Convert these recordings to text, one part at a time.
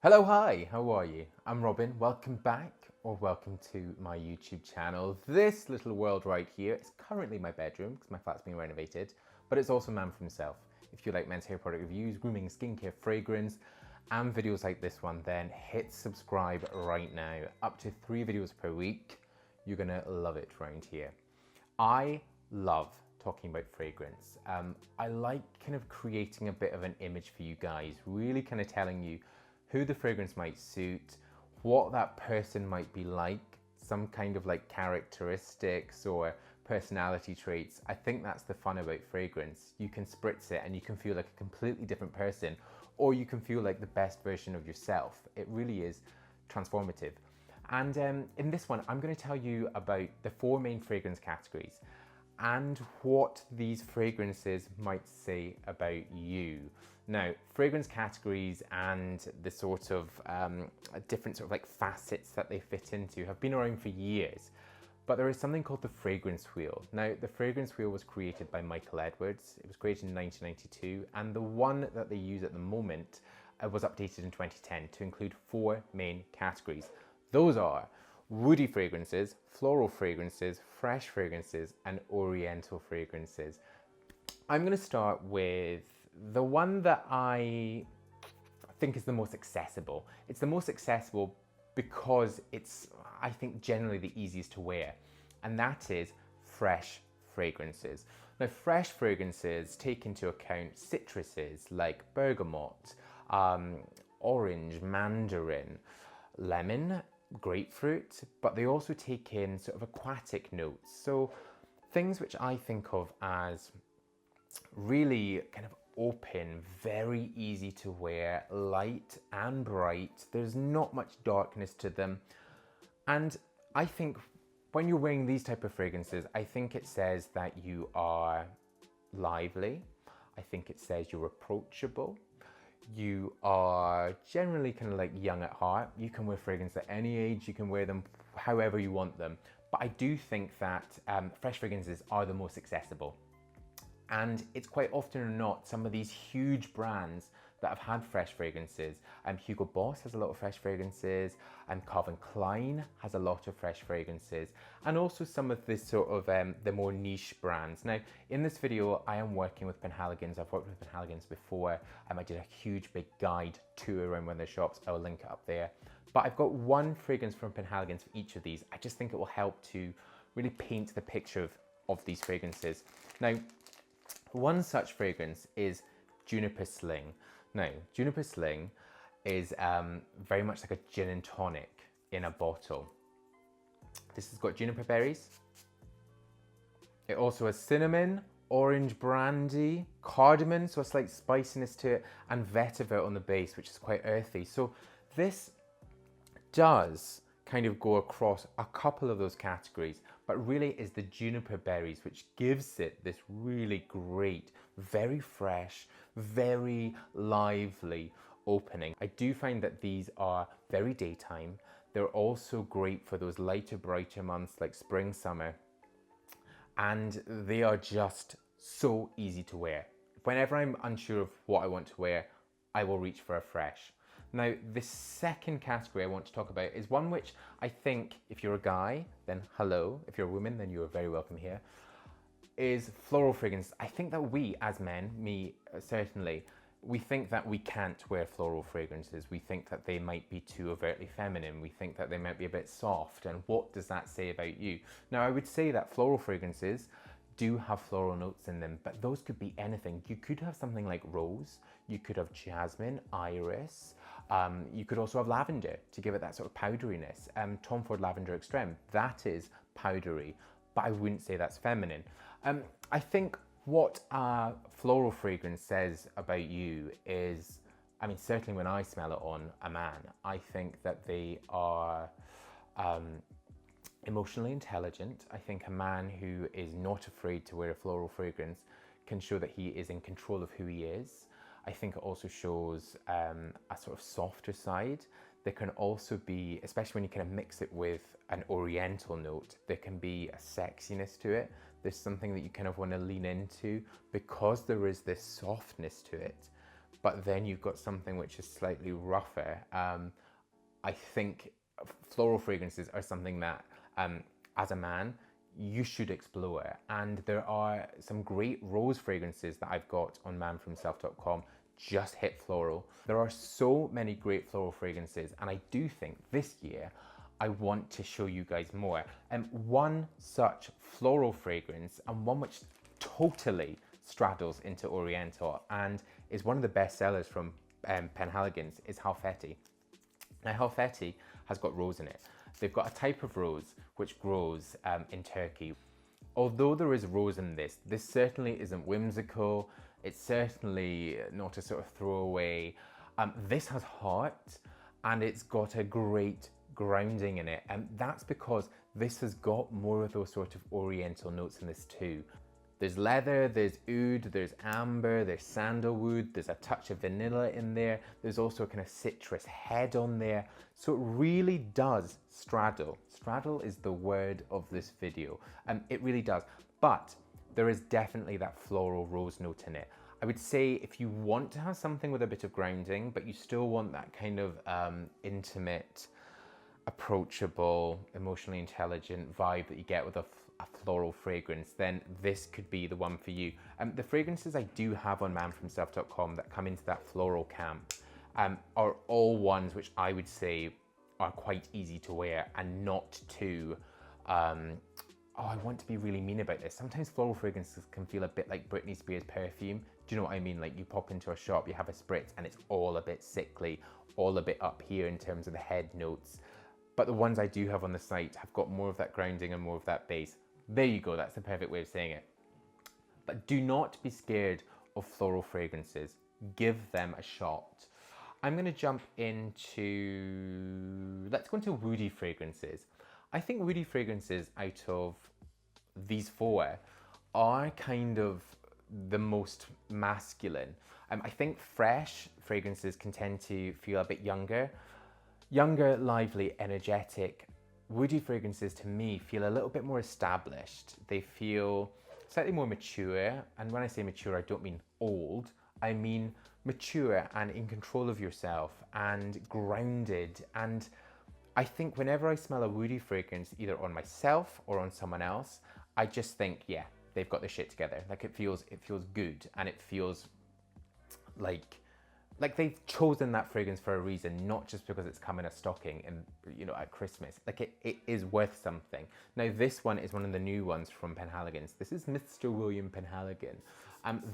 Hello, hi, how are you? I'm Robin. Welcome back or welcome to my YouTube channel. This little world right here is currently my bedroom because my flat's been renovated, but it's also man for himself. If you like men's hair product reviews, grooming, skincare, fragrance, and videos like this one, then hit subscribe right now. Up to 3 videos per week. You're gonna love it around here. I love talking about fragrance. I like kind of creating a bit of an image for you guys, really kind of telling you who the fragrance might suit, what that person might be like, some kind of like characteristics or personality traits. I think that's the fun about fragrance. You can spritz it and you can feel like a completely different person, or you can feel like the best version of yourself. It really is transformative. And in this one, I'm going to tell you about the 4 main fragrance categories and what these fragrances might say about you. Now, fragrance categories and the sort of different sort of like facets that they fit into have been around for years, but there is something called the fragrance wheel. Now, the fragrance wheel was created by Michael Edwards. It was created in 1992, and the one that they use at the moment was updated in 2010 to include 4 main categories. Those are woody fragrances, floral fragrances, fresh fragrances, and oriental fragrances. I'm going to start with the one that I think is the most accessible. It's the most accessible because it's, I think, generally the easiest to wear, and that is fresh fragrances. Now, fresh fragrances take into account citruses like bergamot, orange, mandarin, lemon, grapefruit, but they also take in sort of aquatic notes. So things which I think of as really kind of open, very easy to wear, light and bright. There's not much darkness to them. And I think when you're wearing these type of fragrances, I think it says that you are lively. I think it says you're approachable. You are generally kind of like young at heart. You can wear fragrance at any age. You can wear them however you want them. But I do think that fresh fragrances are the most accessible. And it's quite often or not some of these huge brands that have had fresh fragrances. Hugo Boss has a lot of fresh fragrances, and Calvin Klein has a lot of fresh fragrances, and also some of this sort of the more niche brands. Now, in this video, I am working with Penhaligons. I've worked with Penhaligons before. I did a huge big guide tour around one of their shops. I will link it up there. But I've got one fragrance from Penhaligons for each of these. I just think it will help to really paint the picture of these fragrances. Now, one such fragrance is Juniper Sling. Now, Juniper Sling is very much like a gin and tonic in a bottle. This has got juniper berries. It also has cinnamon, orange brandy, cardamom, so a slight spiciness to it, and vetiver on the base, which is quite earthy. So this does kind of go across a couple of those categories, but really is the juniper berries which gives it this really great, very fresh, very lively opening. I do find that these are very daytime. They're also great for those lighter, brighter months like spring, summer, and they are just so easy to wear. Whenever I'm unsure of what I want to wear, I will reach for a fresh. Now, the second category I want to talk about is one which I think if you're a guy, then hello. If you're a woman, then you're very welcome here, is floral fragrance. I think that we as men, me certainly, we think that we can't wear floral fragrances. We think that they might be too overtly feminine. We think that they might be a bit soft. And what does that say about you? Now, I would say that floral fragrances do have floral notes in them, but those could be anything. You could have something like rose. You could have jasmine, iris. You could also have lavender to give it that sort of powderiness. Tom Ford Lavender Extreme, that is powdery, but I wouldn't say that's feminine. I think what a floral fragrance says about you is, I mean, certainly when I smell it on a man, I think that they are emotionally intelligent. I think a man who is not afraid to wear a floral fragrance can show that he is in control of who he is. I think it also shows a sort of softer side. There can also be, especially when you kind of mix it with an oriental note, there can be a sexiness to it. There's something that you kind of want to lean into because there is this softness to it. but then you've got something which is slightly rougher. I think floral fragrances are something that, as a man, you should explore. And there are some great rose fragrances that I've got on manforhimself.com. Just hit floral. There are so many great floral fragrances, and I do think this year I want to show you guys more. One such floral fragrance, and one which totally straddles into Oriental and is one of the best sellers from Penhaligons, is Halfeti. Now Halfeti has got rose in it. They've got a type of rose which grows in Turkey. Although there is rose in this certainly isn't whimsical. It's certainly not a sort of throwaway. This has heart, and it's got a great grounding in it. And that's because this has got more of those sort of Oriental notes in this too. There's leather, there's oud, there's amber, there's sandalwood, there's a touch of vanilla in there. There's also a kind of citrus head on there. So it really does straddle. Straddle is the word of this video. It really does. But there is definitely that floral rose note in it. I would say if you want to have something with a bit of grounding, but you still want that kind of intimate, approachable, emotionally intelligent vibe that you get with a floral fragrance, then this could be the one for you. The fragrances I do have on manforhimself.com that come into that floral camp are all ones which I would say are quite easy to wear and not too, I want to be really mean about this. Sometimes floral fragrances can feel a bit like Britney Spears perfume. Do you know what I mean? Like you pop into a shop, you have a spritz and it's all a bit sickly, all a bit up here in terms of the head notes. But the ones I do have on the site have got more of that grounding and more of that base. There you go, that's the perfect way of saying it. But do not be scared of floral fragrances. Give them a shot. I'm gonna jump into, let's go into woody fragrances. I think woody fragrances out of these four are kind of the most masculine. I think fresh fragrances can tend to feel a bit younger, lively, energetic. Woody fragrances to me feel a little bit more established. They feel slightly more mature. And when I say mature, I don't mean old. I mean mature and in control of yourself and grounded. And I think whenever I smell a woody fragrance, either on myself or on someone else, I just think, yeah, they've got their shit together. Like it feels good, and it feels like they've chosen that fragrance for a reason, not just because it's come in a stocking and, you know, at Christmas. Like it is worth something. Now this one is one of the new ones from Penhaligons. This is Mr. William Penhaligon.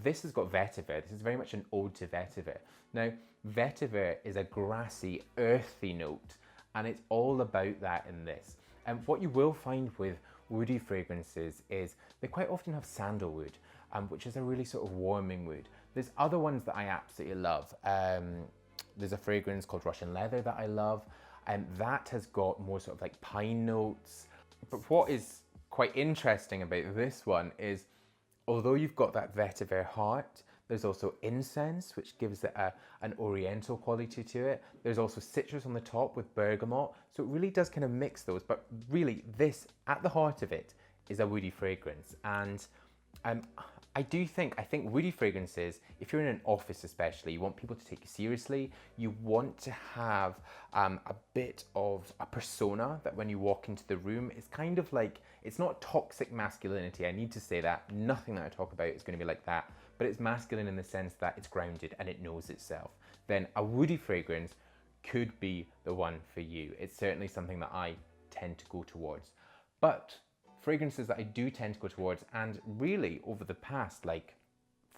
This has got vetiver. This is very much an ode to vetiver. Now vetiver is a grassy, earthy note, and it's all about that in this. And what you will find with woody fragrances is they quite often have sandalwood, which is a really sort of warming wood. There's other ones that I absolutely love. There's a fragrance called Russian Leather that I love, and that has got more sort of like pine notes. But what is quite interesting about this one is, although you've got that vetiver heart, there's also incense, which gives it an oriental quality to it. There's also citrus on the top with bergamot. So it really does kind of mix those. But really, this, at the heart of it, is a woody fragrance. And I think woody fragrances, if you're in an office especially, you want people to take you seriously. You want to have a bit of a persona that when you walk into the room, it's kind of like, it's not toxic masculinity. I need to say that. Nothing that I talk about is going to be like that. But it's masculine in the sense that it's grounded and it knows itself. Then a woody fragrance could be the one for you. It's certainly something that I tend to go towards. But fragrances that I do tend to go towards, and really over the past like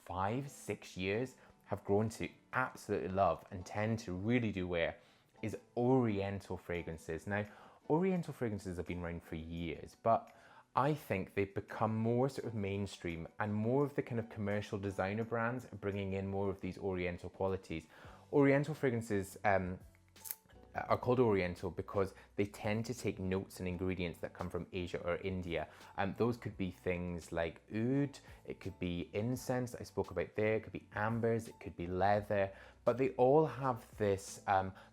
5-6 years have grown to absolutely love and tend to really do wear, is Oriental fragrances. Now, Oriental fragrances have been around for years, but I think they've become more sort of mainstream, and more of the kind of commercial designer brands are bringing in more of these Oriental qualities. Oriental fragrances are called Oriental because they tend to take notes and ingredients that come from Asia or India. Those could be things like oud, it could be incense I spoke about there, it could be ambers, it could be leather, but they all have this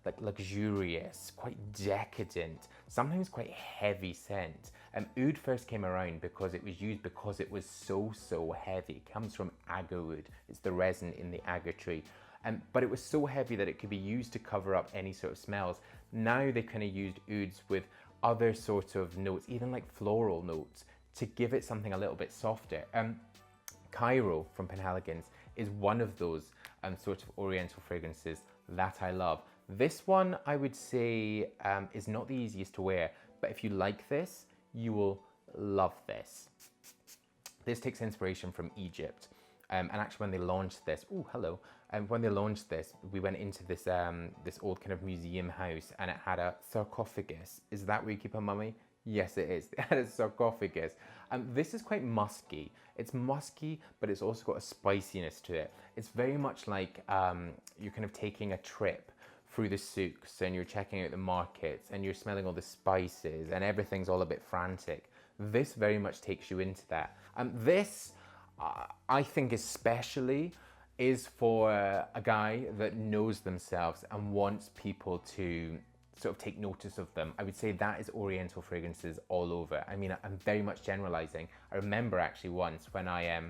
like luxurious, quite decadent, sometimes quite heavy scent. Oud first came around because it was used because it was so heavy. It comes from agar wood. It's the resin in the agar tree. but it was so heavy that it could be used to cover up any sort of smells. Now they kind of used ouds with other sorts of notes, even like floral notes, to give it something a little bit softer. Cairo from Penhaligon's is one of those sort of oriental fragrances that I love. This one, I would say, is not the easiest to wear, but if you like this, you will love this. This takes inspiration from Egypt. And actually when they launched this, oh, hello. When they launched this, we went into this this old kind of museum house, and it had a sarcophagus. Is that where you keep a mummy? Yes, it is. It had a sarcophagus. This is quite musky. It's musky, but it's also got a spiciness to it. It's very much like you're kind of taking a trip through the souks, and you're checking out the markets, and you're smelling all the spices, and everything's all a bit frantic. This very much takes you into that. This, I think especially, is for a guy that knows themselves and wants people to sort of take notice of them. I would say that is Oriental fragrances all over. I mean, I'm very much generalizing. I remember actually once when I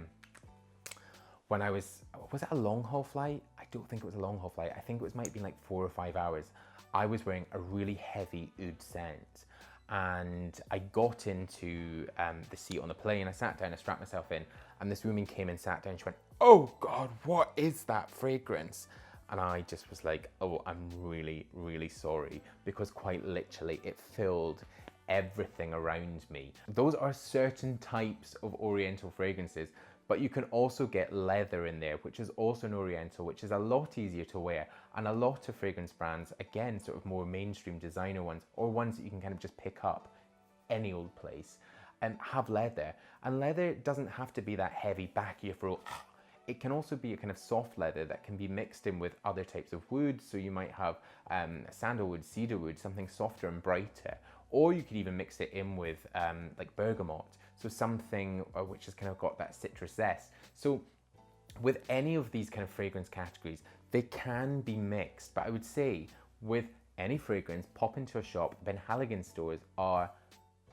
was it a long haul flight? I don't think it was a long haul flight. I think it might have been like 4 or 5 hours. I was wearing a really heavy oud scent, and I got into the seat on the plane. I sat down, I strapped myself in, and this woman came and sat down. She went, "Oh God, what is that fragrance?" And I just was like, "Oh, I'm really, really sorry," because quite literally it filled everything around me. Those are certain types of Oriental fragrances, but you can also get leather in there, which is also an Oriental, which is a lot easier to wear. And a lot of fragrance brands, again, sort of more mainstream designer ones, or ones that you can kind of just pick up any old place, have leather. And leather doesn't have to be that heavy back of your throat. It can also be a kind of soft leather that can be mixed in with other types of woods. So you might have sandalwood, cedarwood, something softer and brighter. Or you could even mix it in with like bergamot. So something which has kind of got that citrus zest. So with any of these kind of fragrance categories, they can be mixed. But I would say with any fragrance, pop into a shop. Penhaligon stores are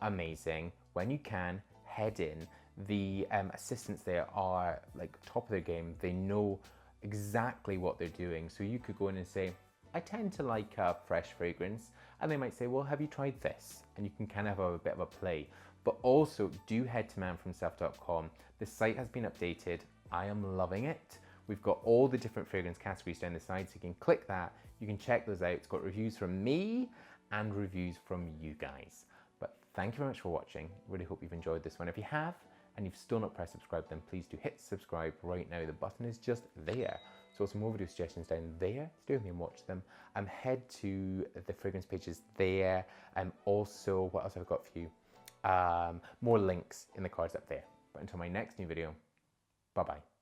amazing. When you can, head in. The assistants there are like top of their game. They know exactly what they're doing. So you could go in and say, "I tend to like a fresh fragrance." And they might say, "Well, have you tried this?" And you can kind of have a bit of a play. But also do head to manfromself.com. The site has been updated. I am loving it. We've got all the different fragrance categories down the side, so you can click that. You can check those out. It's got reviews from me and reviews from you guys. But thank you very much for watching. Really hope you've enjoyed this one. If you have, and you've still not pressed subscribe, then please do hit subscribe right now. The button is just there. So some more video suggestions down there. Stay with me and watch them. Head to the fragrance pages there. Also, what else have I got for you? More links in the cards up there. But until my next new video, bye-bye.